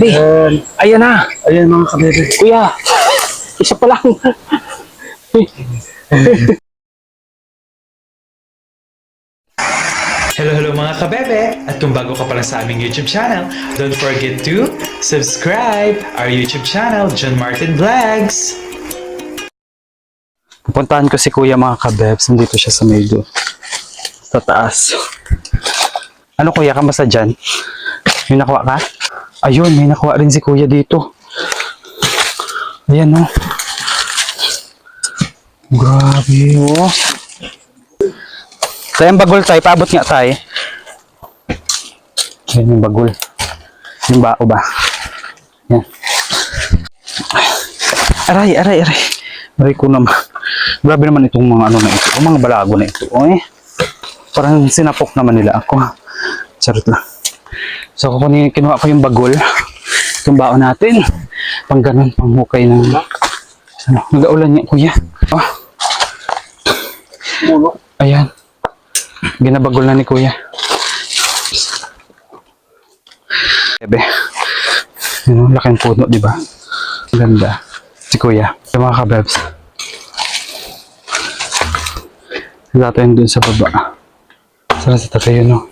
Ayan. Ayan na. Ayan mga kabebe. Kuya, isa pa lang. Hello mga kabebe! At kung bago ka pa lang sa aming YouTube channel, don't forget to subscribe our YouTube channel, John Martin Vlogs! Pupuntahan ko si Kuya mga kabebs. Nandito siya sa medyo sa taas. Ano Kuya, kamusta dyan? May nakuha ka? Ayun, may nakuha rin si Kuya dito. Ayan o. Grabe o. Tayo ang bagol tayo. Paabot nga tayo. Ayan yung bagol. Yung bao ba? Ayan. Aray, aray, aray. Aray ko naman. Grabe naman itong mga ano na ito. Ang mga balago na ito. Oy. Parang sinapok naman nila ako. Charot lang. So ako kinuha ko yung bagol. Itong bao natin. Pang ganun, pang hukay ng ano, nag-aulan niya Kuya. Oh. Ayan. Ginabagol na ni Kuya. Bebe. Yun, laking puno, di ba? Ganda. Si Kuya. Yung mga kabebs. Nagtatayin dun sa baba. Saan sa tatay yun, no?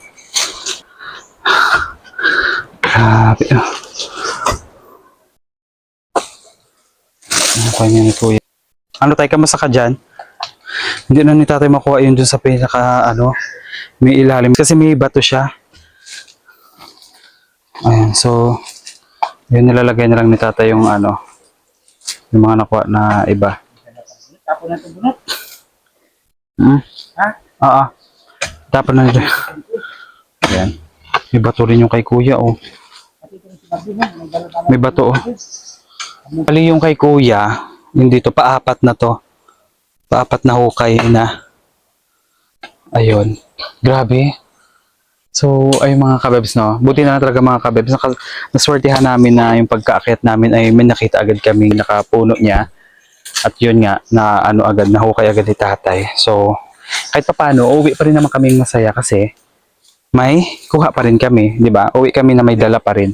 Grabe, no? Ano kanya ni Kuya? Ano tayo, kamusta ka dyan? Hindi na ni tatay makuha yun dun sa pinaka, ano, may ilalim. Kasi may bato siya. Ayan, so, yun nilalagay na lang ni tatay yung, ano, yung mga nakuha na iba. Tapon na ito bunot. Ha? Oo. Tapon na nito. Ayan. May bato rin yung kay Kuya, oh. May bato, oh. Bali yung kay Kuya, yung dito, paapat na to. Paapat na hukay na. Ayun. Grabe. So, ay mga kabebs, no? Buti na talaga mga kabebs. Naswertihan namin na yung pagkaakyat namin ay may nakita agad kami nakapuno niya. At yun nga, na ano agad, nahukay agad ni tatay. So, kahit pa paano, uwi pa rin naman kaming masaya kasi may kuha pa rin kami, di ba? Uwi kami na may dala pa rin.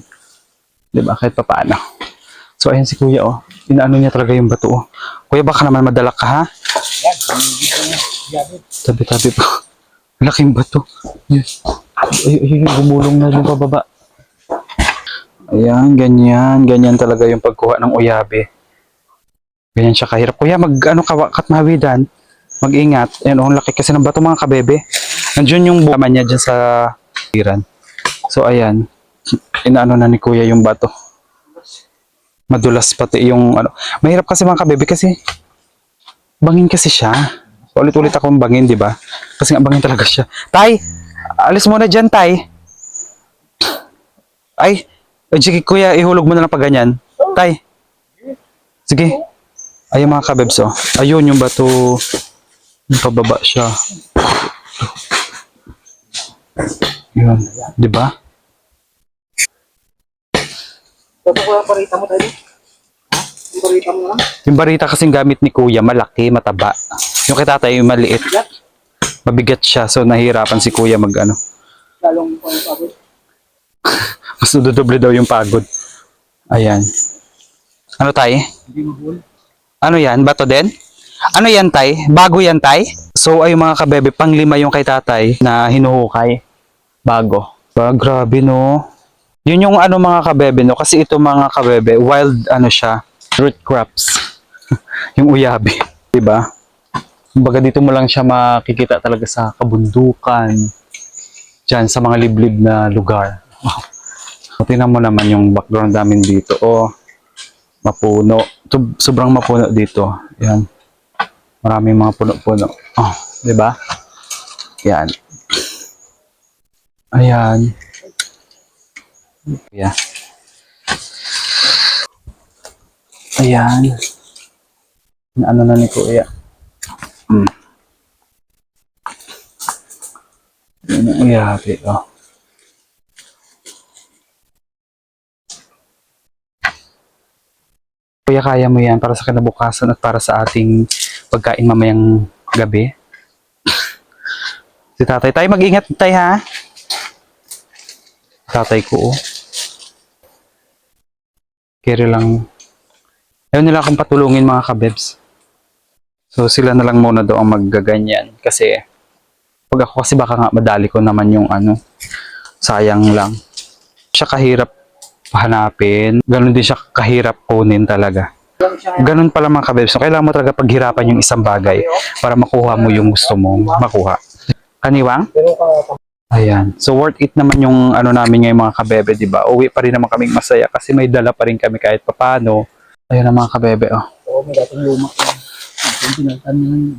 Di ba? Kahit pa paano. So, ayan si Kuya, oh. Inaano niya talaga yung bato, oh. Kuya, baka naman madala ka, ha? Tabi-tabi po. Laking bato. Ay, gumulong na yung pababa. Ayan, ganyan. Ganyan talaga yung pagkuha ng uyabe. Ganyan siya kahirap. Kuya, mag-ano ka, katmawidan. Mag-ingat. Ayan, oh, laki kasi ng bato mga kabebe. Nandiyon yung bukaman niya dyan sa tiran. So, ayan. Inaano na ni Kuya yung bato. Madulas pati yung ano. Mahirap kasi mga kabebe kasi bangin kasi siya. Ulit-ulit akong bangin, di ba? Kasi nga bangin talaga siya. Tay! Alis muna dyan, Tay. Ay! Sige, Kuya, ihulog mo na lang pag ganyan. Tay! Sige. Ayun mga kabebs, oh. Ayun yung bato. Yung pababa siya. Yun. Di ba? Ito ko yung parita mo tayo. Ha? Yung parita mo lang. Yung barita kasing gamit ni Kuya, malaki, mataba. Yung kay tatay, yung maliit. Mabigat siya, so nahihirapan si Kuya mag ano. Lalong ko yung pagod. Mas dudoble daw yung pagod. Ayan. Ano tay? Hindi mahul. Ano yan? Bato din? Ano yan tay? Bago yan tay? So ay mga kabebe, panglima yung kay tatay na hinuhukay. Bago. Grabe no. Yun yung ano mga kabebe no. Kasi ito mga kabebe, wild ano siya. Root crops. Yung uyabi. Diba? Kumbaga dito mo lang siya makikita talaga sa kabundukan. Diyan sa mga liblib na lugar. Tingnan mo naman yung background namin dito. Oh, mapuno. Sobrang mapuno dito. Yan. Maraming mga puno-puno. Oh, di ba? Yan. Ayan. Ayan. Ayan. Ano na ni Kuya? Yan ang uyabi. Oh. Kuya, kaya mo yan para sa kinabukasan at para sa ating pagkain mamayang gabi. Si tatay. Tay, mag-ingat tay ha. Tatay ko, oh. Carry lang. Ayaw nila akong patulungin mga kabebs. So sila na lang muna daw ang maggaganyan. Kasi pag ako kasi baka nga madali ko naman yung ano. Sayang lang. Siya kahirap hanapin. Ganon din siya kahirap kunin talaga. Ganon pala mga kabebs. So kailangan mo talaga paghirapan yung isang bagay para makuha mo yung gusto mong makuha. Kaniwang? Ayan. So worth it naman yung ano namin ngayon mga kabebe, di ba? Uwi pa rin naman kaming masaya kasi may dala pa rin kami kahit papano. Ayan ang mga kabebe, oh. Oo, may dating luma ko. Ang pinagtan nyo yun.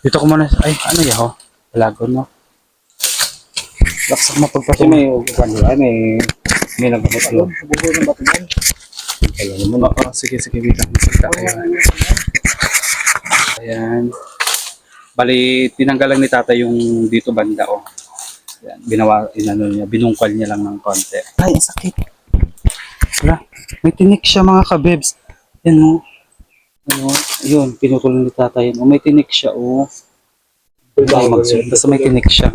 Dito ko muna, ay, ano yaho? Lagon mo. Laksak mo Kasi pagpatuloy. may upuan nila, may nagabot yun. Subuko ng bato yan. Kailangan mo na. Oo, sige, wait lang. Ayan. Bali, tinanggal lang ni tata yung dito banda, oh. Ayan, binungkal niya lang ng konti. Ay, ang sakit. Wala, may tinik siya mga kabebs. Yan, oh. Ano, yun, pinutol ni tata yun. Oh, may tinik siya, oh. Ay, magsuot. Basta may tinik siya.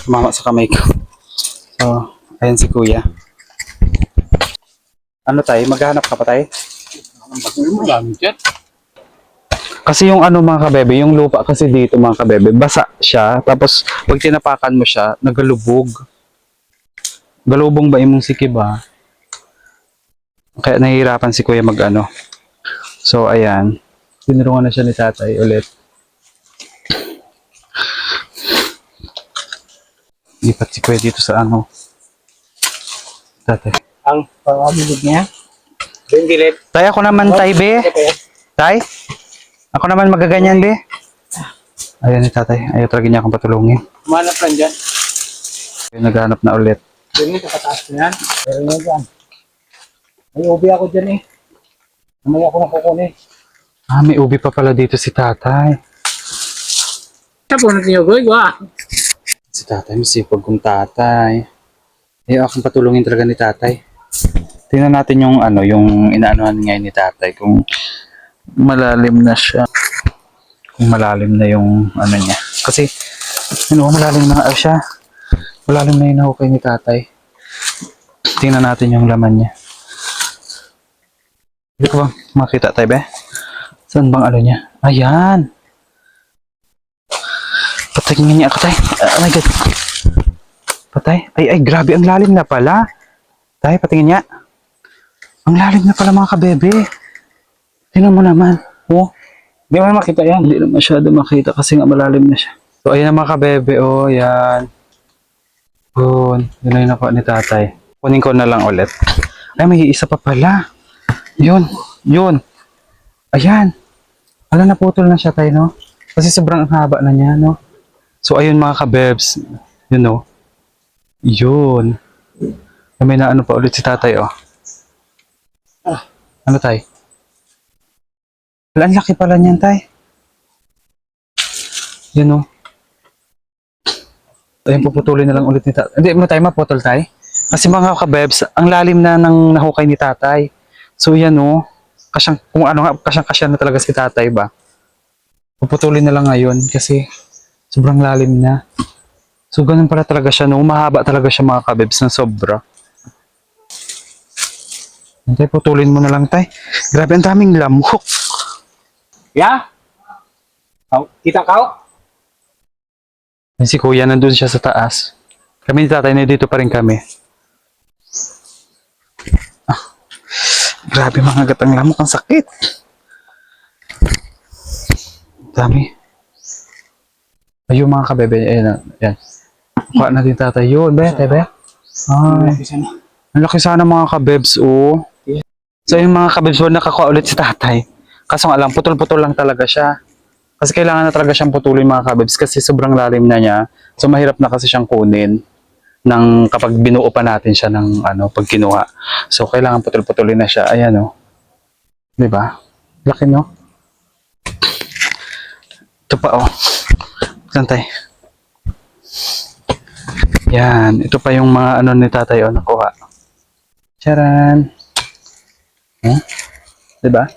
Tumama sa kamay ko. So, ayan si kuya. Ano tayo? Maghahanap ka pa tayo? Marami dyan. Kasi yung ano mga kabebe, yung lupa kasi dito mga kabebe, basa siya. Tapos pag tinapakan mo siya, nagalubog. Galubong ba imong siki ba? Kaya nahihirapan si kuya mag ano. So ayan, tinurungan na siya ni tatay ulit. Lipat si kuya dito sa ano. Tatay. Ang pangabilig niya. Yung gilid. Tay, ako naman tay be. Tay? Ako naman magaganyan be. Ayan ni tatay. Ayaw talaga niya akong patulungin. Manap lang dyan. Yung naghanap na ulit. Yun yung kakataas na yan. Pero yun dyan. May ubi ako dyan eh. Mamaya ako na kukunin. Ah, may ubi pa pala dito si tatay. Sa punot niyo, Goy, wah. Si tatay, masipag kong tatay. Ayaw akong patulungin talaga ni tatay. Tingnan natin yung ano, yung inaanuhan ngayon ni tatay. Kung malalim na siya. Kung malalim na yung ano niya. Kasi, ano, malalim na nga siya. Malalim na yung nahukay ni tatay. Tingnan natin yung laman niya. Hindi ko bang makita tayo be? Saan bang ano niya? Ayan! Patingin niya ako tayo. Oh my God. Patay. Ay, grabe. Ang lalim na pala. Tayo, patingin niya. Ang lalim na pala mga kabebe. Tingnan mo naman. Oh. Hindi mo na makita yan. Hindi na masyado makita kasi nga malalim na siya. So, ayan ang mga kabebe. Oh, yan. Yun. Yun na yung nakuha ni tatay. Kunin ko na lang ulit. Ay, may isa pa pala. Yun. Yun. Ayan. Ala, naputol na siya tayo, no? Kasi sobrang haba na niya, no? So, ayun mga kabebs. Yun, no? Yun. May na ano pa ulit si tatay, oh. Ano tay? Wala, ang laki pala niyan tay. Yan o. Ayun, puputulin na lang ulit ni tatay. Hindi mo tayo maputol tay. Kasi mga kabebs, ang lalim na ng nahukay ni tatay. So yan o. Kasyang, kung ano nga, kasyang-kasya na talaga si tatay ba. Puputulin na lang ngayon kasi sobrang lalim na. So ganun pala talaga siya no. Mahaba talaga siya mga kabebs na sobra. Tay, putulin mo na lang tay. Grabe, ang daming lamok. Ya? Kita kau? Si kuya nandun siya sa taas. Kami ni tatay na dito pa rin kami. Ah, grabe mga gatang lamok, ang sakit. Dami. Ayun mga kabebe, ayan. Ayan. Kuha na din tatay yun. Bete, be? Ay, ang laki sana mga kabebs, oh. So yung mga kabebs, nakakuha ulit si tatay. Kaso nga lang, putol-putol lang talaga siya. Kasi kailangan na talaga siyang putulin mga kabebs kasi sobrang lalim na niya. So mahirap na kasi siyang kunin ng kapag binuo pa natin siya ng ano, pag kinuha. So kailangan putol-putulin na siya. Ayan oh. 'Di ba? Laki no? Ito pa oh. Santay. Yan, ito pa yung mga ano ni tatay oh, nakuha. Charan. Hmm? 'Di ba?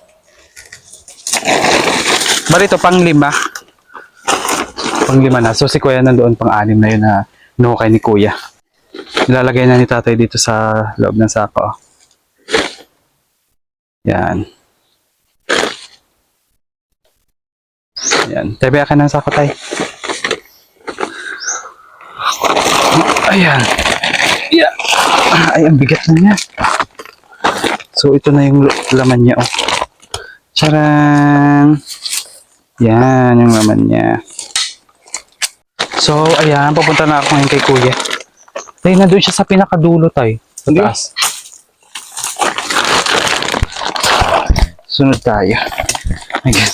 Bali ito, pang-5. Pang-5 na. So si kuya nandoon, pang-6 na yun na nukay ni kuya. Ilalagay na ni tatay dito sa loob ng sako. Yan. Yan. Tabi akin ng sako, tay. Ayan. Yeah. Ay, ang bigat na niya. So, ito na yung laman niya, oh. Charang! Yan, yung laman niya. So, ayan, papunta na ako ngayon kay kuya. Tay, na doon siya sa pinakadulo, tay. Sa taas. Sunod tayo. Ayan.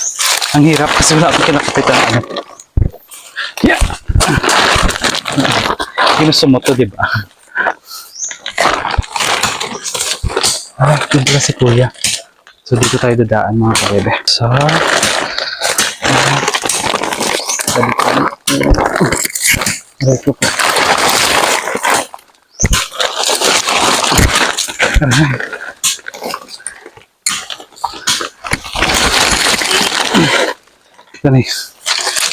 Ang hirap kasi wala akong kinakapitan. Ano. Yeah! Ginusto mo to, diba? Ah, yun pala si kuya. So, dito tayo dadaan, mga kabebe. So, aray ko po. Aray. Ganun.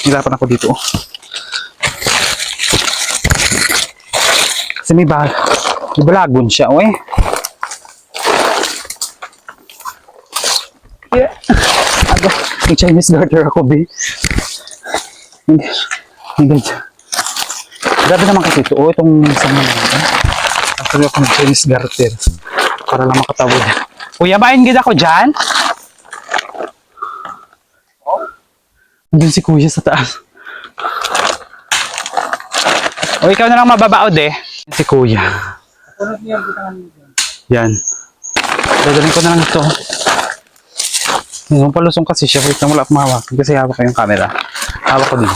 Hirapan ako dito. Kasi may balagon siya, oh eh. Yeah. Aga, may Chinese garter ako, be. Hindi. Grabe naman kasi ito, oh, itong isang naman. Actually ako ng Chinese garter. Para lang makatawid. Kuya, maingid ako dyan? Andun si kuya sa taas. O, ikaw na lang mababaod eh. Si kuya. Yan. Dadalhin ko na lang ito. Yung palusong kasi siya. Wait lang, wala akong mahawakan kasi hawak ko yung camera. Hawak ko din.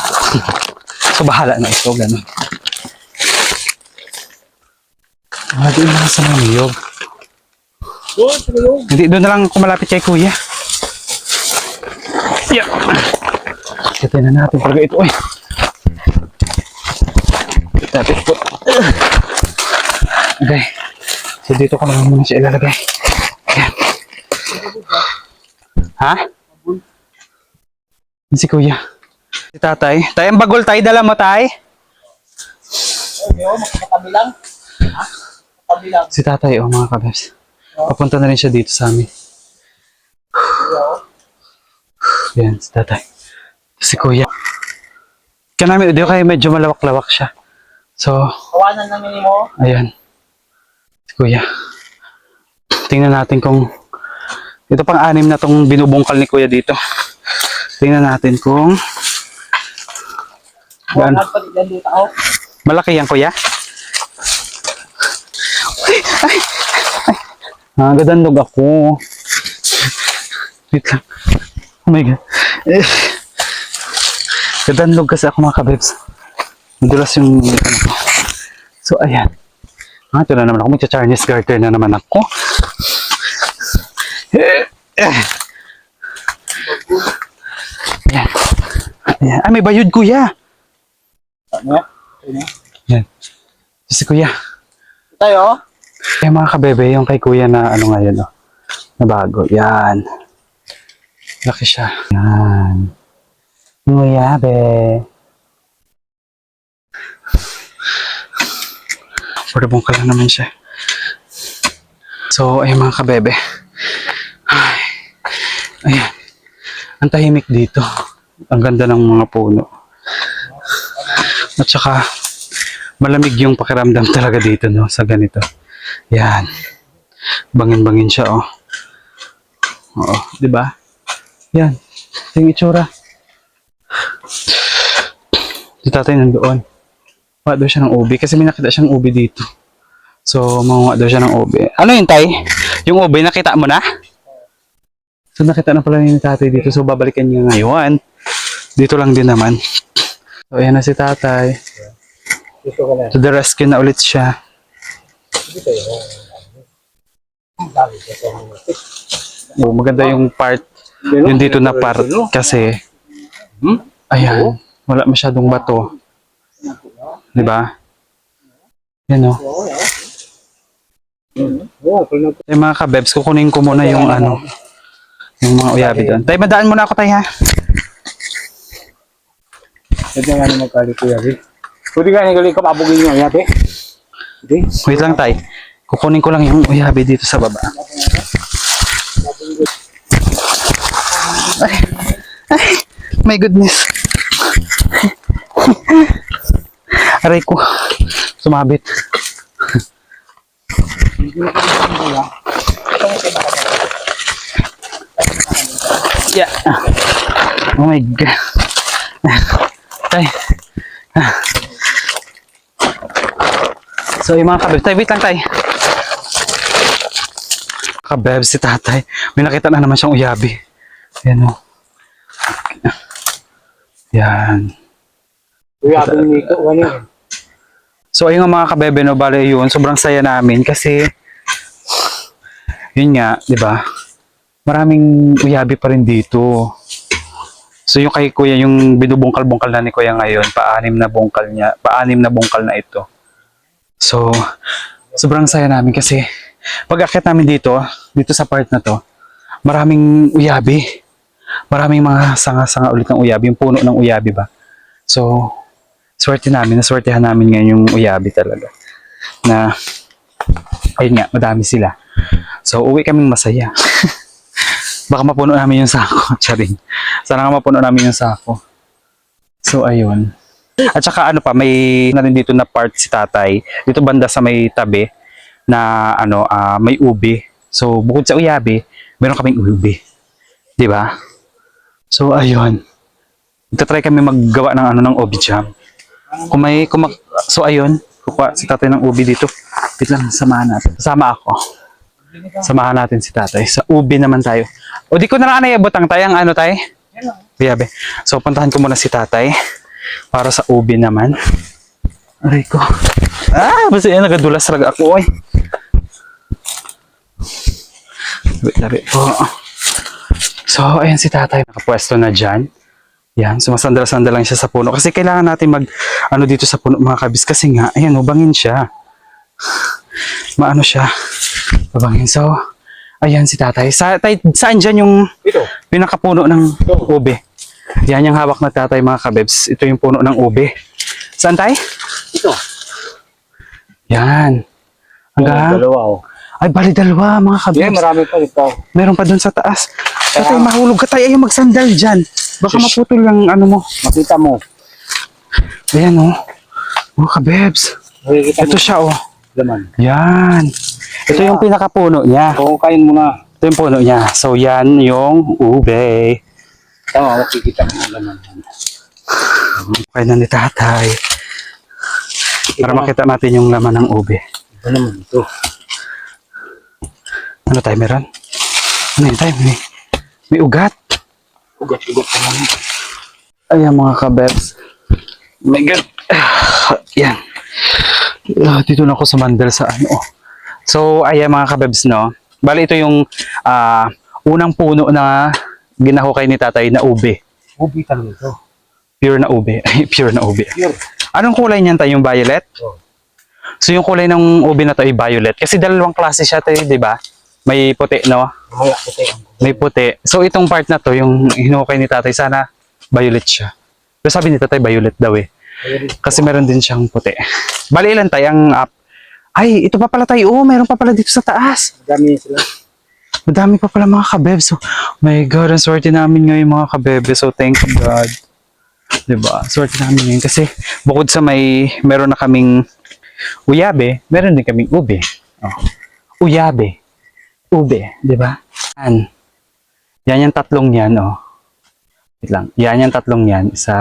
So, bahala na ito. Ganun. Doon na sa mga niyog. Hindi, doon na lang kumalapit kay kuya. Yeah. Kitayin na natin talaga ito. Uy. Natin po. Okay. So, dito ko naman muna siya ilalagay. Ayan. Ha? Yan si kuya. Si tatay. Tay, ang bagol tay. Dala mo tay? Makakatabi lang. Katabi lang. Si tatay, oh mga kabebs. Papunta na rin siya dito sa amin. Yan, si tatay. Si kuya. Kaya namin, dito kayo medyo malawak-lawak siya. So, Kawanan namin mo. ayan. Si kuya. Tingnan natin kung ito pang anim na tong binubungkal ni kuya dito. Tingnan natin kung gaano. Malaki yan kuya? Ay! Nagadandog ako. Wait lang. Oh my God. Gadandog kasi ako mga kabebs. Madulas yung ano ko. So, ayan. Ito na naman ako. Magcha-Chinese garter na naman ako. Ayan. Ayan. Ah, may bayod kuya. Ayan. Si kuya. Tayo. Eh mga kabebe, yung kay kuya na ano ngayon, oh, na bago. Yan. Laki siya. Yan. Nguyabe. Affordable ka lang naman siya. So, ay mga kabebe. Ay. Ayan. Ang tahimik dito. Ang ganda ng mga puno. At saka, malamig yung pakiramdam talaga dito, no, sa ganito. Yan. Bangin-bangin siya, oh. Oo, di ba? Yan. Ito yung itsura. Si tatay nandoon. Mawa daw siya ng ubi kasi may nakita siyang ubi dito. So, mawa daw siya ng ubi. Ano yun, tay? Yung ubi, nakita mo na? So, nakita na pala ni tatay dito. So, babalikan niya ngayon. Dito lang din naman. So, ayan na si tatay. Dito ka na. To the rescue na ulit siya. Dito yun. Dami dito. Oh, maganda yung part, yung dito na part kasi ayan, wala masyadong bato. 'Di ba? Yan oh. Eh mga kabebs, kukunin ko muna yung ano, yung mga uyabi doon. Tay, madaan muna ako tay ha. Pwede nga naman magkali ko yabi. Pwede nga nagali ka mabugin nyo yate. Hindi. Wait lang tay. Kukunin ko lang yung uyabi dito sa baba. Ay, ay, my goodness. Aray ko. Sumabit. Yeah. Oh my God. Tay. So yung mga kabebs, tay, wait lang tay. Kabebs si tatay. May nakita na naman siyang uyabi. Yan o. Yan. Uyabing nito, ano yun? So ayun nga mga kabebe, no, bale yun, sobrang saya namin kasi yun nga, di ba? Maraming uyabi pa rin dito. So yung kay kuya, yung binubungkal-bungkal na ni kuya ngayon, paanim na bungkal na ito. So, sobrang saya namin kasi pag akit namin dito sa part na to, maraming uyabi. Maraming mga sanga-sanga ulit ng uyabi, yung puno ng uyabi ba? So, naswertehan namin ngayon yung uyabi talaga. Na, ayun nga, madami sila. So, uwi kaming masaya. Baka mapuno namin yung sako. Charing. Sana nga mapuno namin yung sako. So, ayun. At saka ano pa, may na rin dito na part si tatay. Dito banda sa may tabi na may ubi. So, bukod sa uyabi, meron kaming ubi. Di ba? So, ayun. Try kami maggawa ng ubi jam. So, ayun. Kukuha si tatay ng ubi dito. Wait lang, samahan natin. Sama ako. Samahan natin si tatay. Sa ubi naman tayo. O, di ko na lang iabot ang tayang tay? Uyabi. So, puntahan ko muna si tatay. Para sa ubi naman. Aray ko. Basta yan, nagadulas talaga ako, oy. Labi po. So, ayan si tatay. Nakapwesto na dyan. Yan, sumasandal-sandal lang siya sa puno. Kasi kailangan natin dito sa puno, mga kabis. Kasi nga, ayan, bangin siya. Maano siya. Babangin. So, ayan si tatay. Saan dyan yung pinakapuno ng ube? Yan yung hawak na tatay, mga kabebs. Ito yung puno ng ube. Saan tay? Ito. Yan. Hanggang? Dalawa, oh. Ay, bali dalawa, mga kabebs. Yeah, marami pa ito. Meron pa dun sa taas. Tatay, mahulog ka tayo. Ayaw magsandal dyan. Baka maputol yung mo. Makita mo. Ayan, oh. Mga kabebs. Ito siya, oh. Laman. Yan. Ito yung pinakapuno niya. Oo, kain mo na. Ito yung puno niya. So, yan yung ube. Tama, makikita mo yung laman. Kaya na ni tatay. Para makita natin yung laman ng ube. Ito naman, ito. Ano tayo meron? Ano yun tayo? May ugat. Ugat-ugat ka naman. Ayan mga kabebs. Oh my God. Yan. Dito na ako sumandal sa So, ayan mga kabebs, no? Bali, ito yung unang puno na ginahukay ni tatay na ube. Ubi talaga ito. Pure na ube. Pure na ube. Pure. Anong kulay niyan tayo? Yung violet? Oh. So, yung kulay ng ube na to ay violet. Kasi dalawang klase siya tayo, di ba? May puti, no? Mga puti. May puti. So, itong part na to, yung hinukay ni tatay, sana violet siya. Pero sabi ni tatay, violet daw eh. Kasi meron din siyang puti. Bali, ilan tayo ang up? Ay, ito pa pala tayo. Oh, meron pa pala dito sa taas. Madami sila. Madami pa pala mga kabebe. So, my God, ang swerte namin ngayon mga kabebe. So, thank God. Diba? Swerte namin ngayon. Kasi, bukod sa meron na kaming uyabe, meron din kaming ube. Oh. Uyabe. Ube. Diba? Yan yung tatlong yan, oh. Wait lang. Yan yung tatlong yan. Isa,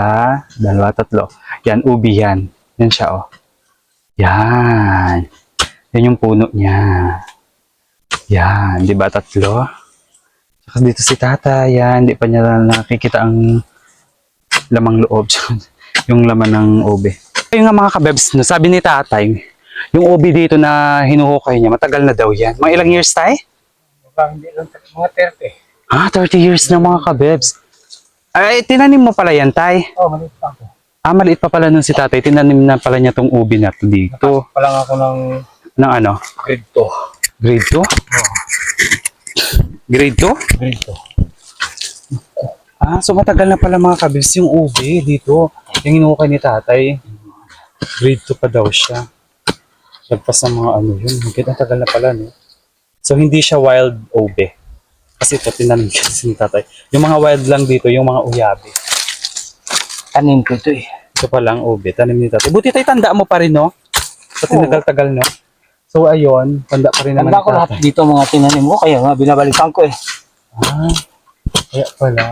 dalawa, tatlo. Yan, ubi yan. Yan siya, oh. Yan. Yan yung puno niya. Yan, di ba tatlo? Saka dito si tata, yan, di pa niya nakikita ang lamang loob. Yung laman ng ube. Yung nga mga kabebs, sabi ni tatay, yung ube dito na hinuhukay niya, matagal na daw yan. Mga ilang years tayo? Hindi lang, mga 30. 30 years na mga kabebs. Ay, tinanim mo pala yan, tay? Oh, maliit pa ako. Maliit pa pala nun si tatay. Tinanim na pala niya tong ube na to dito. Pa lang ako ng grade 2. Grade 2? Oh. Grade 2? Grade 2. So matagal na pala mga kabis yung ube dito. Yung hinukay ni tatay. Grade 2 pa daw siya. Lagpas ng mga ano yun. Higit ang tagal na pala, no? So, hindi siya wild ube. Kasi ito, tinanim kasi ni tatay. Yung mga wild lang dito, yung mga uyabi. Tanim ko ito eh. Ito pa lang ube, tanim ni tatay. Buti tayo, tanda mo pa rin, no? Sa Oo. tinagal-tagal, no? So, ayun, tanda pa rin naman Tanda ni ko lahat tatay. dito mga tinanim ko, kaya nga binabalikan ko eh. Ah, kaya pala.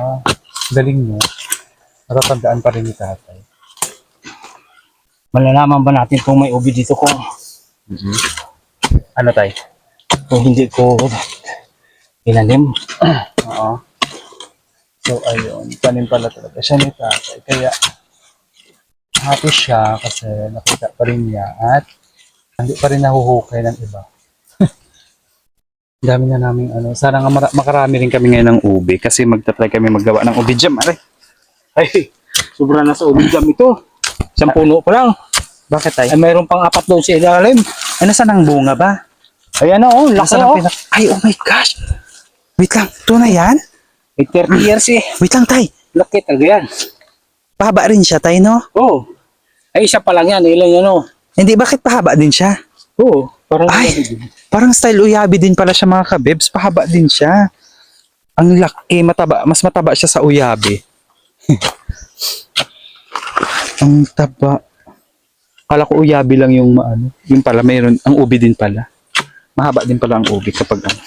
Galing, no? Natatandaan pa rin ni tatay. Malalaman ba natin kung may ubi dito kung Ano tayo? hindi ko tinanim? Oo. So, ayun. Tanim pala talaga siya ni tatay. Kaya, happy siya kasi nakita pa rin niya at hindi pa rin nahuhukay ng iba. Ang dami na namin ano. Sana nga makarami rin kami ngayon ng ubi kasi magta-try kami maggawa ng ubi jam. Aray, Ay, sobra na sa ubi jam ito. Isang puno pa lang. bakit tayo? Ay, mayroon pang 4 doon sa ilalim. Ay, nasaan ang bunga ba? Ay, ano, oh, laki Nasaan ang oh. Ay, oh my gosh! Wait lang, ito na yan? May 30 years eh. Wait lang, tay. Laki talaga yan. Pahaba rin siya, tay, no? Oh. Ay, isa pa lang yan. Ilan yan oh. Hindi, bakit pahaba din siya? Oo. Parang Ay, parang style uyabi din pala siya mga kabibs. Pahaba din siya. Ang laki, mataba. Mas mataba siya sa uyabi. Ang taba. Kala ko uyabi lang yung maano. Yung pala, mayroon. Ang ubi din pala. Mahaba din pala ang ubi kapag ano.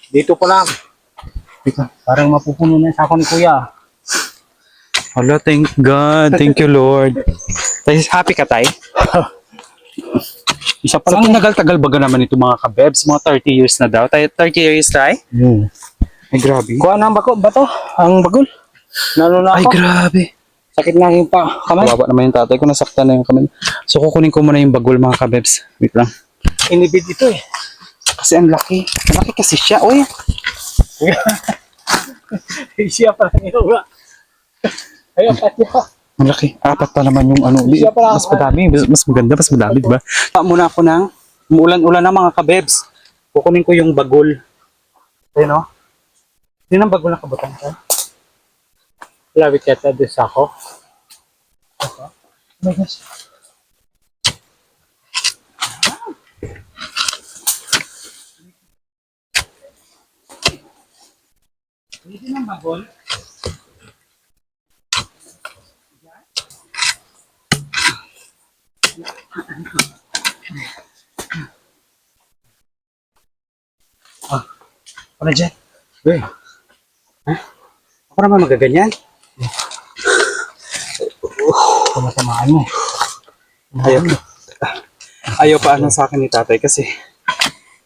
dito pa lang. Parang mapupuno na sa ako ni kuya. Hala, thank God. Thank you, Lord. Tay, happy ka, tay? Isa pa So, lang. tagal-tagal baga naman ito mga kabebs? Mga 30 years na daw. Tay, 30 years, tay? Ay, grabe. Kuha na ang bato. Ang bagol. Nalo na Ay, ako. grabe. Sakit na yung pa. Kamay. Kawawa naman yung tatay ko, nasaktan na yung kamay. So, kukunin ko muna yung bagol mga kabebs. Wait lang. Inibid ito eh. Kasi ang laki. Ang laki kasi siya. Uy, Siya pa lang yun. Ayun, pati pa. ang laki. Apat pa naman yung ano. Siya pala. Mas madami. Mas maganda, mas madami, di ba? Muna ako ng umuulan-ulan na mga kabebs. Kukunin ko yung bagol. Ayun, no? Yun ang bagol na kabutan ko. Lawit yata doon sa ako. Oh my gosh. Pwede ng bagol. Ano dyan? Uy, Ako naman magaganyan. kumatamaan mo. Ayaw. Ayaw pa ano sa akin ni tatay kasi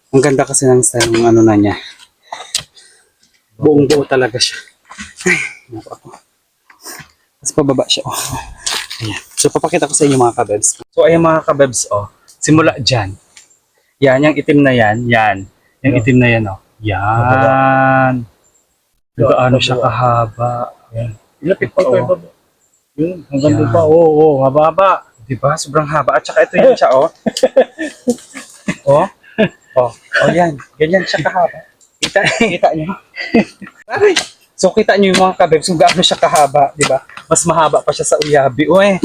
ang ganda kasi ng style ng ano na niya. Buong buo talaga siya. Ay, naku ako. Tapos pababa siya. Oh. Ayan. So papakita ko sa inyo mga kabebs. So ayan mga kabebs, oh. Simula dyan. Yan, yung itim na yan. Yan. Yung itim na yan, oh. Yan. Gaano siya kahaba. Ilapit pa Oo. ito. Yun, hanggang Yan. doon pa. Oo, haba-haba. Diba? Sobrang haba. At saka ito yan siya, oh. Oh. Oh. Oh, yan. Ganyan siya kahaba. Kita niyo? So, kita niyo yung mga kabebs kung gaano siya kahaba, di ba? Mas mahaba pa siya sa uyabi. Uy,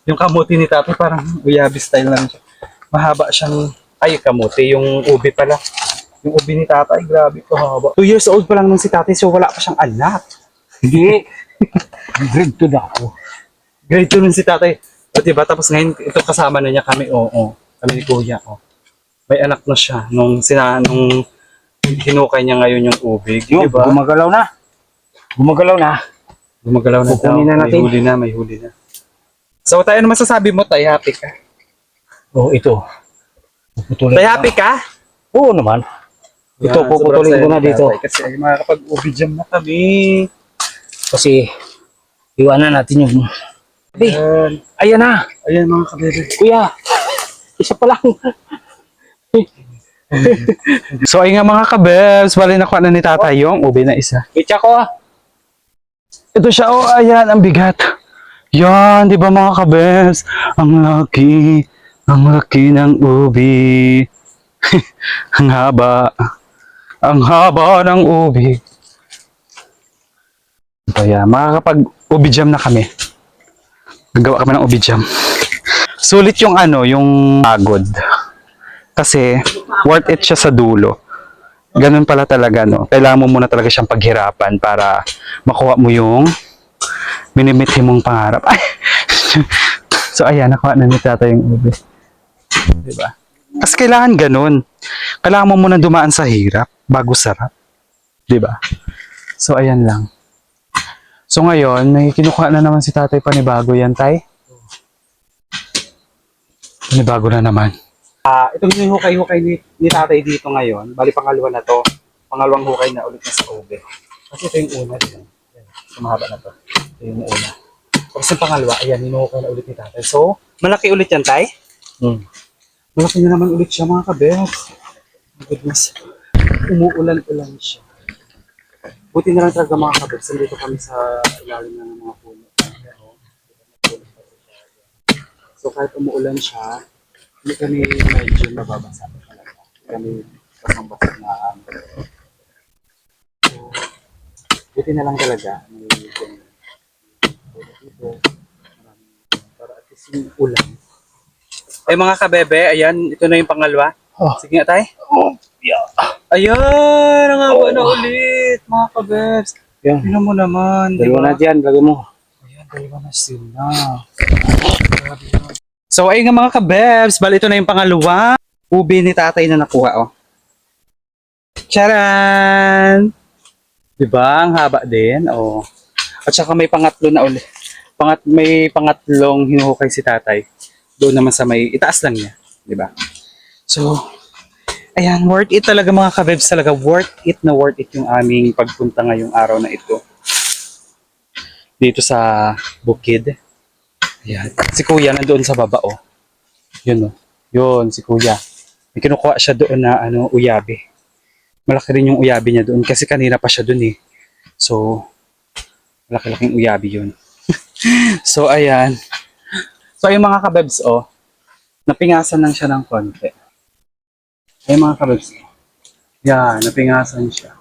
yung kamuti ni tatay parang uyabi style lang siya. Mahaba siyang, ay kamuti, yung ubi pala. Yung ubi ni tatay, grabe ko haba. 2 years old pa lang nung si tatay, so wala pa siyang anak. Hindi. Grade 2 na ako. Grade 2 nun si tatay. O diba? Tapos ngayon, ito kasama na niya kami. Oo. Kami ni kuya. Oh. May anak na siya. Nung hinukay niya ngayon yung ubig. Yun, Diba? gumagalaw na. Gumagalaw na. Gumagalaw na daw. Kukunin na natin. May huli na. So tayo, ano masasabi mo tayo? Happy ka? Oo, ito. Puputulin Tayo ko happy na. ka? Oo naman. Ito, Yan, puputulin sobrang ko na saya ni dito. tatay Kasi ay makakapag-ubi jam na kami. Kasi, iwanan natin yung... Eh, Ayan. ayan na. Ayan mga kabebe. Kuya, isa pa lang. So ay nga mga kabebs, bali nakuha na ni tatay yung ubi na isa. Kitsa ko ah. Ito siya, oh, ayan, ang bigat. Yan, di ba mga kabebs? Ang laki ng ubi. Ang haba ng ubi. So yan, makakapag-ubi jam na kami. Gagawa kami ng ubi jam. Sulit yung ano, yung pagod. Kasi worth it siya sa dulo. Ganun pala talaga, no? Kailangan mo muna talaga siyang paghirapan para makuha mo yung minimithi mong pangarap. Ay! So, ayan, nakuha na ni Tata yung ube. Diba? Kasi kailangan ganun. Kailangan mo muna dumaan sa hirap bago sarap. Diba? So, ayan lang. So, ngayon, may kinukuha na naman si Tatay panibago yan, Tay. Panibago na naman. Itong yung hukay-hukay ni Tatay dito ngayon, bali pangalawa na to. Pangalawang hukay na ulit na sa ube. Kasi ito yung una din. Sumahaba na to. Ito yung una. Tapos yung pangalawa, ayan, hinuhukay na ulit ni Tatay. So, malaki ulit yan, Tay? Malaki na naman ulit siya, mga kabels. My goodness. Umuulan-ulan siya. Buti na lang talaga, mga kabels. Nandito kami sa ilalim na ng mga puno. So, kahit umuulan siya, hindi kami medyo nababasa talaga. Hindi kami kasambasa na So, buti na lang talaga. May ganyan. Dito, para at least yung ulan. Ay mga kabebe, ayan, ito na yung pangalawa. Sige nga tayo. Ayan, nangawa na ulit, mga kabebs. Tingnan mo naman. Dalawa na dyan, lagay mo. Ayan, dalawa na sila. So, ayun nga mga kabebs, bali ito na yung pangalawa. Ubi ni Tatay na nakuha, oh. Charan! Diba? Ang haba din, oh. At saka may pangatlo na ulit. May pangatlong hinuhukay si Tatay. Doon naman sa may itaas lang niya, 'di ba? So, ayan, worth it talaga mga kabebs, talaga worth it yung aming pagpunta ngayong araw na ito. Dito sa bukid. Ayan. Si Kuya nandoon sa baba, oh. Yun, oh. Yun, si Kuya. May kinukuha siya doon na uyabi. Malaki rin yung uyabi niya doon kasi kanina pa siya doon eh. So, malaki-laking uyabi yun. So, ayan. So, ayun mga kabebs, oh, napingasan lang siya ng konti. Ayun mga kabebs, yan, napingasan siya.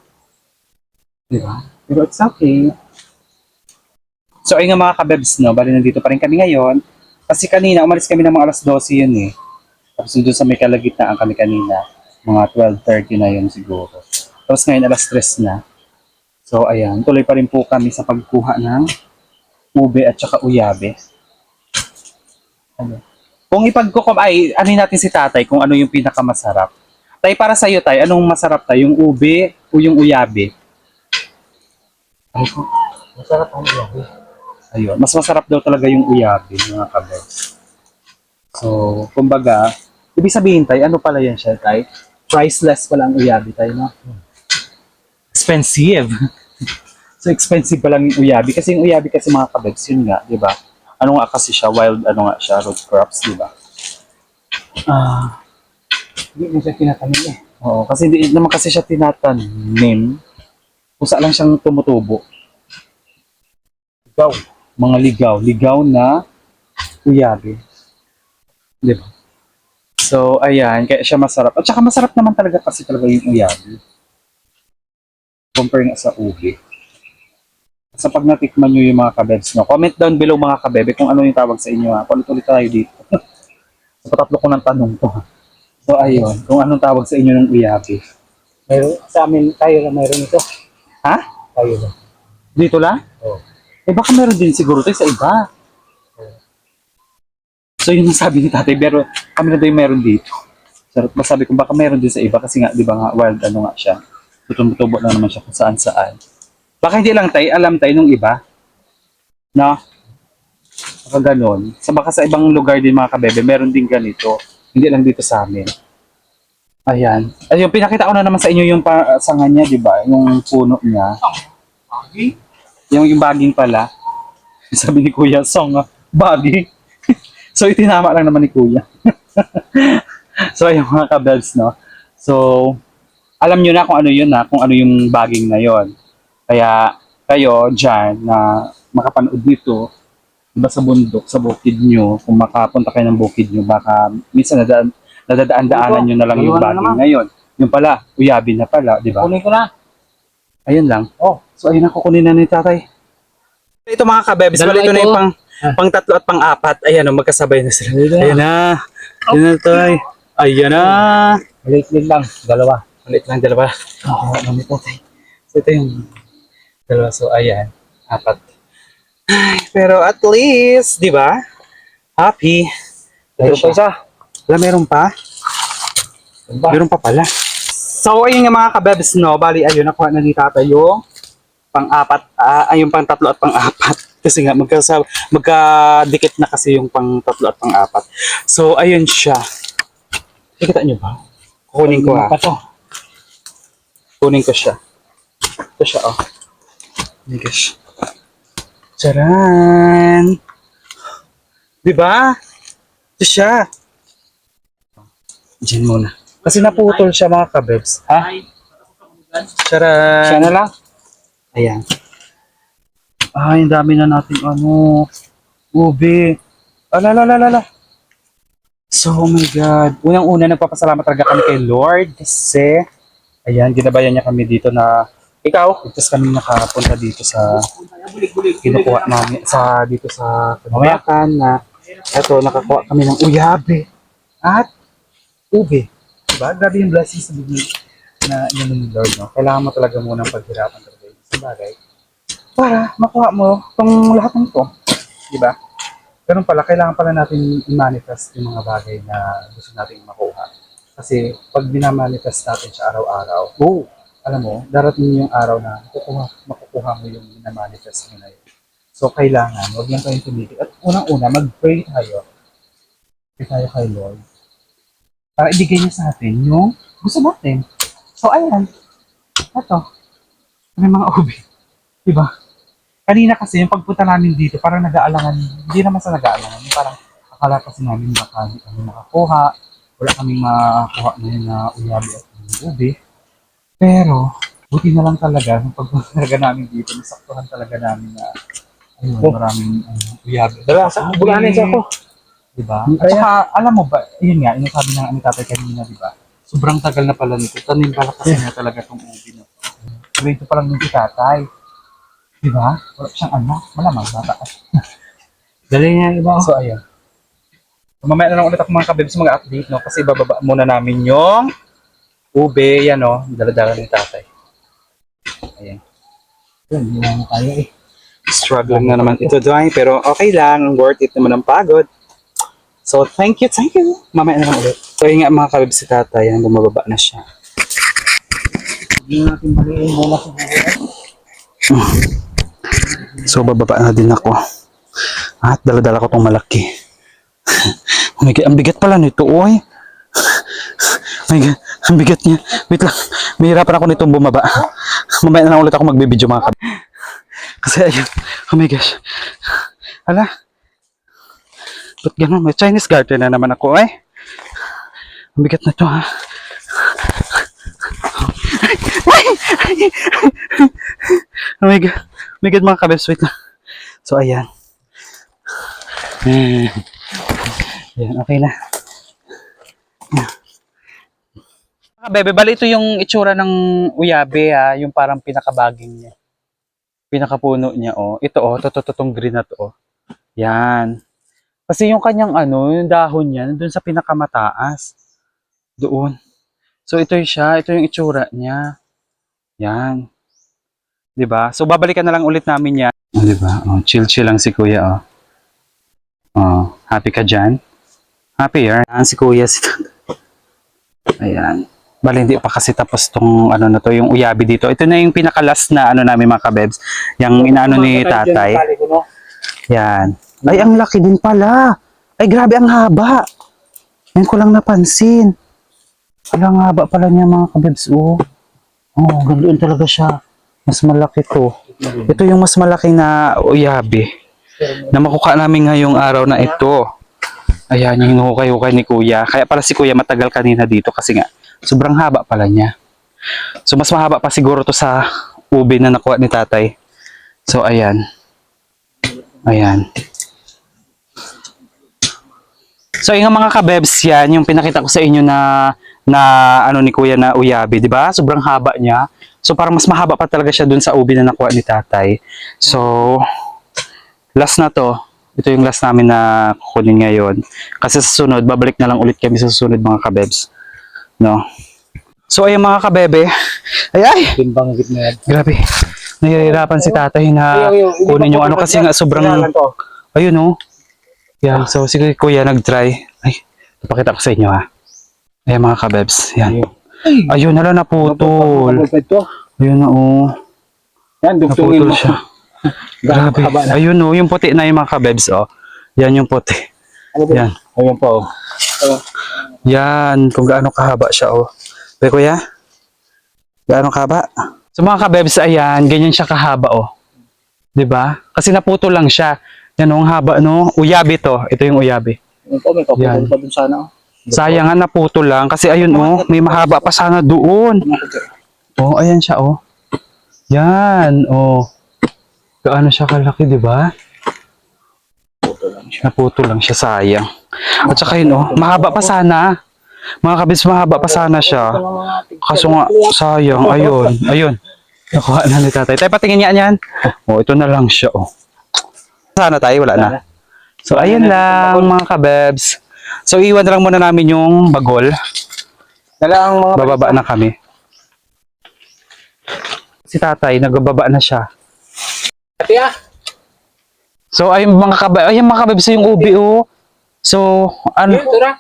Diba? Pero it's okay. So, ayun nga mga kabebs, no, bali nandito pa rin kami ngayon. Kasi kanina, umalis kami ng mga alas 12 yun eh. Tapos doon sa may kalagitnaan kami kanina, mga 12:30 na yun siguro. Tapos ngayon, alas 3 na. So, ayan, tuloy pa rin po kami sa pagkuha ng ube at saka uyabe. Kung ay ano natin si Tatay kung ano yung pinakamasarap. Tay, para sa iyo, Tay, anong masarap, Tay? Yung ube o yung uyabe? Masarap ang uyabi. Ayun, mas masarap daw talaga yung uyabe, mga kabels. So, kumbaga, ibig sabihin, Tay, ano pala yan siya, Tay? Priceless pala ang uyabe, Tay, no? Expensive. So, expensive pala yung uyabe. Kasi yung uyabe kasi mga kabels, yun nga, di ba? Ano nga kasi siya, wild, ano nga siya, root crops, di ba? Hindi mo siya tinatanim eh. Oo, kasi hindi naman kasi siya tinatanim. Kung saan lang siyang tumutubo. Ikaw. Mga ligaw na uyabe. Di ba? So, ayan, kaya siya masarap. At saka masarap naman talaga kasi talaga yung uyabe. Compare nga sa ube. Sa pag natikman nyo yung mga kabebs, no? Comment down below mga kabebe kung ano yung tawag sa inyo, ha? Ulit-ulit tayo dito. So, patatlo ko ng tanong to. So, ayun, kung anong tawag sa inyo ng uyabe. Mayroon, sa amin, tayo lang mayroon ito. Ha? Tayo lang. Dito lang? Oo. Eh, baka meron din siguro tayo sa iba. So, yun ang sabi ni Tatay, pero kami na daw yung meron dito. So, masabi ko, baka meron din sa iba kasi nga, di ba nga, wild, ano nga siya. Tutumbo lang naman siya kung saan-saan. Baka hindi lang tayo, alam tayo nung iba. No? Baka ganon. Baka sa ibang lugar din mga kabebe, meron din ganito. Hindi lang dito sa amin. Ayan. Ayun, pinakita ko na naman sa inyo yung sanga niya, di ba? Yung puno niya. Baging? Yung baging pala. Sabi ni Kuya, song, baging. So, itinama lang naman ni Kuya. So, ayun mga kabels, no? So, alam nyo na kung ano yun na, kung ano yung baging na yon. Kaya kayo dyan na makapanood dito, diba sa bundok, sa bukid nyo, kung makapunta kayo ng bukid nyo, baka minsan nadadaan-daanan nyo na lang yung baging ngayon. Yung pala, uyabi na pala, di ba? Kunin ko na. Ayun lang. Oh, so ayun na, kukunin na ni Tatay. Ito mga kabebs, Dalawa ito na ito. yung pang tatlo at pang apat. Ayan o, magkasabay na sila. Ayan na. Ayan na tay. Ayan na. Maliit lang, dalawa. Maliit lang, dalawa. Oo, ano ito tay. So ito yung dalawa. So ayan, apat. Ay, pero at least, di ba? Happy. Ito pa isa. Wala, meron pa? Meron pa pala. So, ayun nga mga kabebs, no? Bali, ayun, nakuha na ni Tata yung pang-apat, yung pang-tatlo at pang-apat. Kasi nga, magkadikit na kasi yung pang-tatlo at pang-apat. So, ayun siya. Nakikita nyo ba? Kukunin ko Pa to. Kunin ko siya. Ito siya, oh. Oh my gosh. Charan! Diba? Ito siya. Diyan muna. Kasi naputol siya mga kabebs. Ha? Charan! Siya na lang. Ayan. Ay, ang dami na natin ube. Ala. So, oh my God. Unang-una, nagpapasalamat talaga kami kay Lord kasi, ayan, ginabayan niya kami dito na, ito kami nakapunta dito sa, kinukuha namin, dito sa Kabakan na, eto, nakakuha kami ng uyabe at ube. Diba? Grabe yung blessings sa bigay na yun ng Lord, no? Kailangan mo talaga munang paghirapan talaga yung isang bagay para makuha mo itong lahat ng ito. Diba? Ganun pala, kailangan pala natin i-manifest yung mga bagay na gusto natin makuha. Kasi pag binamanifest natin siya araw-araw, alam mo, darating yung araw na makukuha mo yung binamanifest mo na yun. So, kailangan, huwag lang tayong tumigil. At unang-una, mag-pray tayo. Pray tayo kay Lord. Para ibigay niya sa atin yung gusto natin. So, ayan. Ito. May mga ubi. Diba? Kanina kasi, yung pagpunta namin dito, parang nag-aalangan. Hindi naman sa nag-aalangan. Parang akala kasi namin baka hindi kami nakakuha. Wala kaming makakuha na yun na uyabi at ubi. Pero, buti na lang talaga. Yung pagpunta talaga namin dito, nasaktuhan talaga namin na ayun, maraming uyabi. Dala, buganin siya ko. Diba? At saka, alam mo ba, yun nga, yung sabi ng aming tatay kanina, diba? Sobrang tagal na pala nito. Tanim pala kasi na talaga itong ubi na ito. So, ito pa lang yung tatay. Diba? Wala siyang anak. Malamang bata. Dali niya iba. So, ayun. So, mamaya na lang ulit ako mga kabibs mag-update, no? Kasi bababa muna namin yung ube, yan, no? Dala-dala ng tatay. Ayan. Yun, hindi mo kaya eh. Struggling na naman ito, Dwayne. Pero okay lang. Worth it naman ang pagod. So, thank you. Mamaya na lang ulit. So, yun nga mga kabibs si tatay. Yan, bumababa na siya. Hindi natin baliin muna sa buhay. So, bababa na din ako. At dala-dala ko tong malaki. Oh my God, ang bigat pala nito, oy. Oh my God, ang bigat niya. Wait lang, mahirapan ako nitong bumaba. Mamaya na lang ulit ako magbibideo mga kabibs. Kasi ayun, oh my gosh. Hala. Ba't ganun? May Chinese garden na naman ako, eh. Ang bigat na to, ha? Oh my God. Oh my God, mga kabebs. Wait lang. So, ayan. Ayan, okay na. Mga kabebe, bali ito yung itsura ng uyabe, ha? Yung parang pinakabaging niya. Pinakapuno niya, oh. Ito, oh. Itong green na to, oh. Yan. Kasi yung kanyang yung dahon niya, doon sa pinakamataas. Doon. So ito siya, ito yung itsura niya. Yan. 'Di ba? So babalikan na lang ulit namin 'yan. 'Di ba? Oh, chill lang si Kuya, oh. Oh, happy ka diyan? Happy yan si Kuya Ayan. Bali hindi pa kasi tapos tong na to, yung uyabi dito. Ito na yung pinaka-last na namin mga kabebs, yung inaano ni tatay. Yan. Ay, ang laki din pala. Ay, grabe, ang haba. Yan ko lang napansin. Ay, ang haba pala niya mga kabebs. Oh, ganoon talaga siya. Mas malaki to. Ito yung mas malaki na uyabi na makuha namin ngayong araw na ito. Ayan, yung hukay-hukay ni Kuya. Kaya pala si Kuya matagal kanina dito kasi nga, sobrang haba pala niya. So, mas mahaba pa siguro to sa ube na nakuha ni tatay. So, ayan. Ayan. So, yung mga kabebs yan, yung pinakita ko sa inyo na ni Kuya na uyabi, di ba? Sobrang haba niya. So, parang mas mahaba pa talaga siya dun sa ubi na nakuha ni tatay. So, last na to. Ito yung last namin na kukunin ngayon. Kasi sa sunod, babalik na lang ulit kami sa susunod mga kabebs. No? So ayun mga kabebe. Ay! Timbang git na yan. Grabe. Nahihirapan si tatay na kunin yung ano kasi nga sobrang... Ayun oh. Yan. So sige kuya nag-try. Ay, ipakita ko sa inyo ha. Ayan mga kabebs. Yan. Ayun hala naputol. Ayun na oh. Yan, dugtungin Naputol mo. siya. Grabe. Ayun oh, yung puti na yung mga kabebs oh. Yan yung puti. Yan. Ayun po. Yan. Kung gaano kahaba siya oh. Pero kuya? Gaano kahaba? So mga kabebs, ayan. Ganyan siya kahaba oh. 'Di ba? Kasi naputol lang siya. Yan oh, ang haba no. Uyabi to. Ito yung uyabi. Ayun po, may Yan. kaputol pa dun sana. Sayang nga naputol lang. Kasi ayun oh, may mahaba pa sana doon. Oh, ayan siya oh. Yan oh. Gaano siya kalaki, 'di ba? Naputol lang siya, sayang. At saka yun oh, mahaba pa sana. Mga kabis, mahaba pa sana siya. Kaso nga, sayang. Ayun, ayun. Nakuha na ni tatay. Tayo patingin niya yan. Oh, ito na lang siya oh. Sana tayo, wala na. So ayun lang mga kabebs. So iwan na lang muna namin yung bagol. Dala ang mga Bababa na kami. Si tatay, nagbababa na siya. pati ah. So ayun mga kabebs yung ubi oh. So ano? Ayun, tura.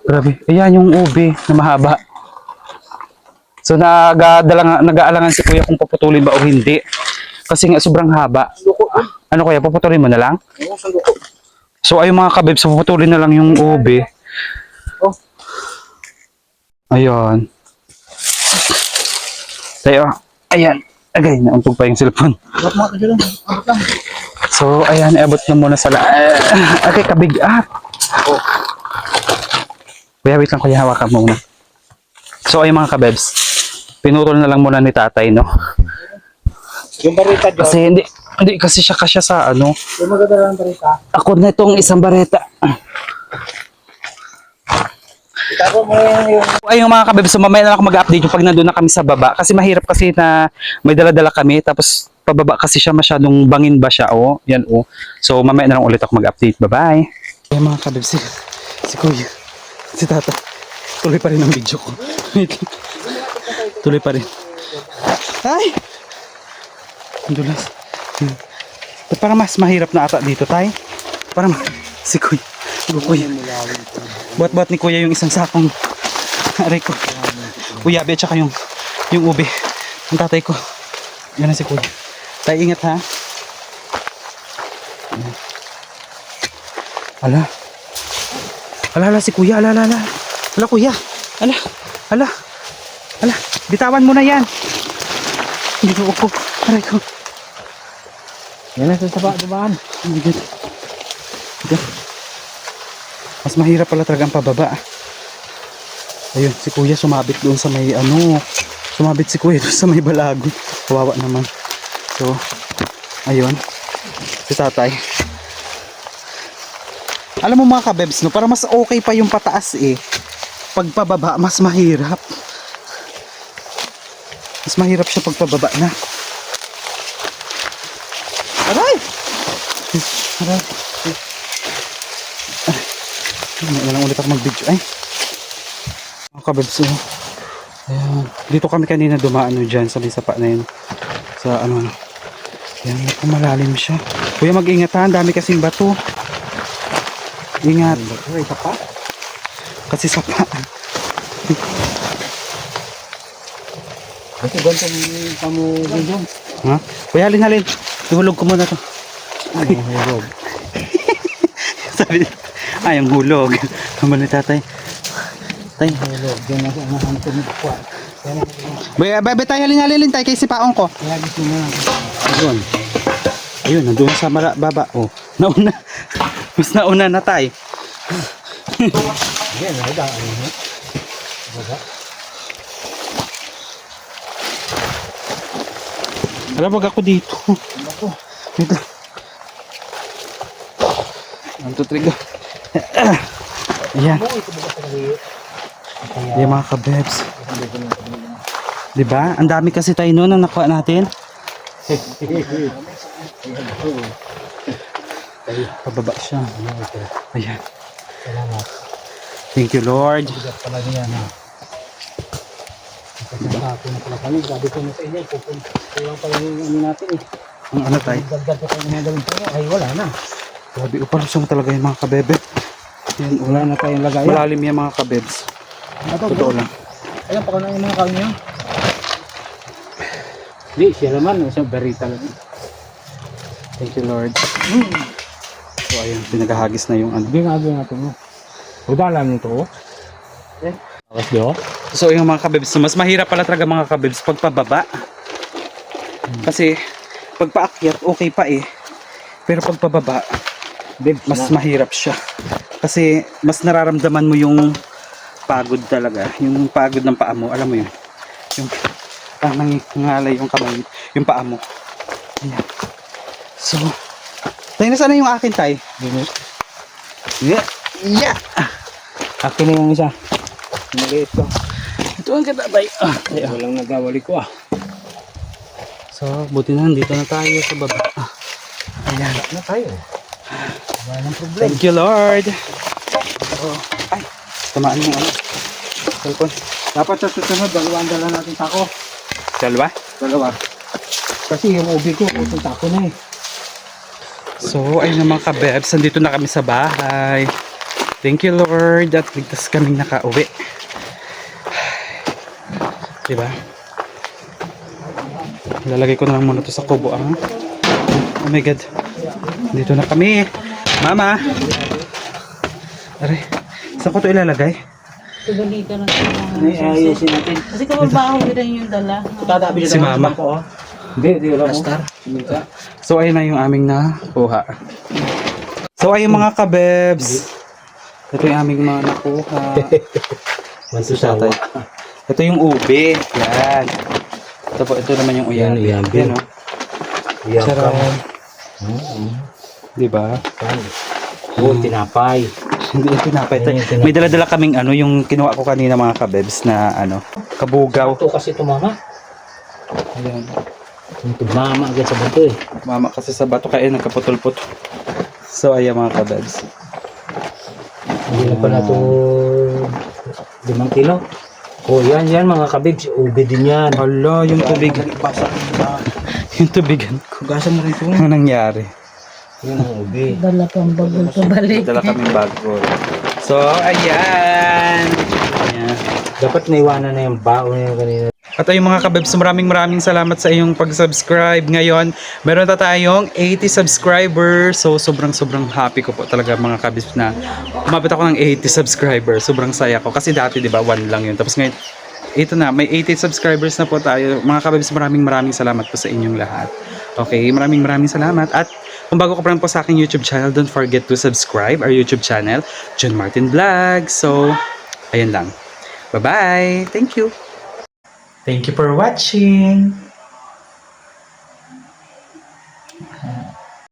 Grabe. Ayan yung ubi na mahaba. So nag-aalangan si kuya kung paputulin ba o hindi. Kasi nga sobrang haba. Sanduko. Ano kuya, paputulin mo na lang? Ayun, sanduko. So ayun mga kabebs, paputulin na lang yung ubi. Oh. Ayun. Tayo. Ayan. Agay, nauntog pa yung cellphone. Abot mo ito lang. Abot lang. So ayan, abot na muna sa okay, kabigat. Oh. Kuya, wait lang kuya, hawakan mo muna. So ayun mga kabebs, pinutol na lang muna ni tatay, no? Yung barita dyan. Kasi hindi kasi siya kasya sa ano. Yung maganda lang barita. Ako na itong isang bareta. Itago mo yung... Ayun mga kabebs, so mamaya na lang ako mag-update yung pag nandun na kami sa baba. Kasi mahirap kasi na may dala-dala kami, tapos pababa kasi siya masyadong bangin ba siya, oh. Yan, oh. So mamaya na lang ulit ako mag-update. Bye-bye. Ayun mga kabebs, si kuya, si tata, tuloy pa rin ang video ko. Tuloy pa rin. Ay! Ang dulas. Para mas mahirap na ata dito, tay. Para si kuya. Kuya. Buat-buat ni kuya yung isang sakong aray ko. Uyabi at saka yung ube. Ang tatay ko. Yan na si kuya. Tay, ingat ha. Ala. Ala si kuya. Ala. Ala kuya. Ala. Bitawan mo na yan. Hindi ko ako. Aray ko. Yan na sa saba, dubaan. Mas mahirap pala talaga ang pababa. Ayun, si kuya sumabit doon sa may sumabit si kuya doon sa may balagoy. Kawawa naman. So, ayun. Si tatay. Alam mo mga kabebs, no, para mas okay pa yung pataas eh. Pagpababa, mas mahirap. Mas mahirap siya pagpababa na. Aray! Aray. Walang ulit ako mag-video. Ay. Mga kabebs. Ayan. Dito kami kanina dumaan dyan sa may sapa na yun. Sa ano. Ayan. Malalim siya. Kuya mag-ingat ha. Ang dami kasing bato. Ingat. Ay, sapa. Kasi sapa. Ito ganito yung pamugin. Ha? Kuya halin. Ihulog ko muna to. Ay, hulog. Sabi yung hulog. Naman ni tatay. Tay. Hulog. Yan ako ang hantong kwa. Bay tayo halin tay kay sipaon ko. Kaya gusto na lang. Ayun, nandun sa baba. Oh, nauna. Mas nauna na tay. Yan, ay daan. Alam, wag ako dito. Ako. Dito. 1, 2, 3, go. Ayan. Ayan mga kabebs. Diba? Ang dami kasi tayo noon na nakuha natin. Okay. Pababa siya. Okay. Ayan. Salamat. Thank you, Lord. Bigat pala niya na. Ako na pala kami. Sabi ko na sa inyo. Kulang pala yung ano natin eh. Ang ano tayo? Dagdag ko tayo mga gawin tayo. Ay wala na. Grabe, upalusong talaga yung mga kabebe. Yan, Wala na tayong lagayan. malalim yung mga kabebs. Totoo lang. Ayan, pa na yung mga kain niya. Hindi, siya naman. Isang berita lang. Thank you, Lord. So, ayun, pinagahagis na yung ano. Hindi nga gawin natin mo. Udalan nito. Eh? Akas diyo? So, yung mga kabebs, mas mahirap pala talaga mga kabebs pag pababa. Kasi, pag paakyat, okay pa eh. Pero pag pababa, mas mahirap siya. Kasi, mas nararamdaman mo yung pagod talaga. Yung pagod ng paa mo, alam mo yun. Yung nangingalay yung kamay, yung paa mo. Ayan. So, tayo na sana yung akin, tay. Yeah! Yeah! Akin na yung isa. Maliit ko. Ito ang kita, tay. Walang nagawali ko ah. So, buti na nandito na tayo sa baba. Ayan. Na tayo. Wala nang problem. Thank you, Lord. So, ay, tamaan yung ano. Cellphone. Dapat sa susunod, dalawang dala natin tako. Dalawa? Dalawa. Kasi yung ubi ko, utong tako na eh. So, ayun na mga kabebs, nandito na kami sa bahay. Thank you, Lord, at ligtas kaming nakauwi. Diba? Lalagay ko na lang muna to sa kubo, ah. Oh my God. Dito na kami. Mama! Aray, saan ko to ilalagay? Balita na Ayusin natin. kasi kababaho rin yung dala. Tatabi Si Mama. ko. Hindi, wala mo. Astar. So, ayun na yung aming nakuha. So, ayun mga kabebs. Ito yung aming mga nakuha. Mantusawa. Ito yung ube. Yan. Ito naman yung uyan. Yan, Yan, oh. Yan Sarap. Diba? Oo, tinapay. Hindi ito napay. Yan yung tinapay. May dala-dala kaming ano, yung kinuha ko kanina mga kabebs na ano, kabugaw. Ito kasi tumama. Ayan. Yung tumama agad sa bato eh. Mama kasi sa bato kaya nagkaputol-putol. So, ayan mga kabebs. Hindi na pala ito 5 kilo. Oh, yan mga kabibs. Ube din yan. Hala, yung tubig. Yung tubigan ko. Gasa mo rin ito. Ano nangyari? Yan ang ube. Dala pang bagol pabalik. Dala kami bago. So, ayan. Ayan. Dapat naiwanan na yung baon na yung kanina. At ayun mga kabebs, maraming salamat sa iyong pag-subscribe. Ngayon, meron na tayong 80 subscribers. So, sobrang happy ko po talaga mga kabebs na umabot ako ng 80 subscribers. Sobrang saya ko. Kasi dati, di ba, 1 lang yun. Tapos ngayon, ito na, may 80 subscribers na po tayo. Mga kabebs, maraming salamat po sa inyong lahat. Okay, maraming salamat. At kung bago ka pa lang po sa aking YouTube channel, don't forget to subscribe our YouTube channel, John Martin Vlog. So, ayun lang. Bye-bye. Thank you. Thank you for watching!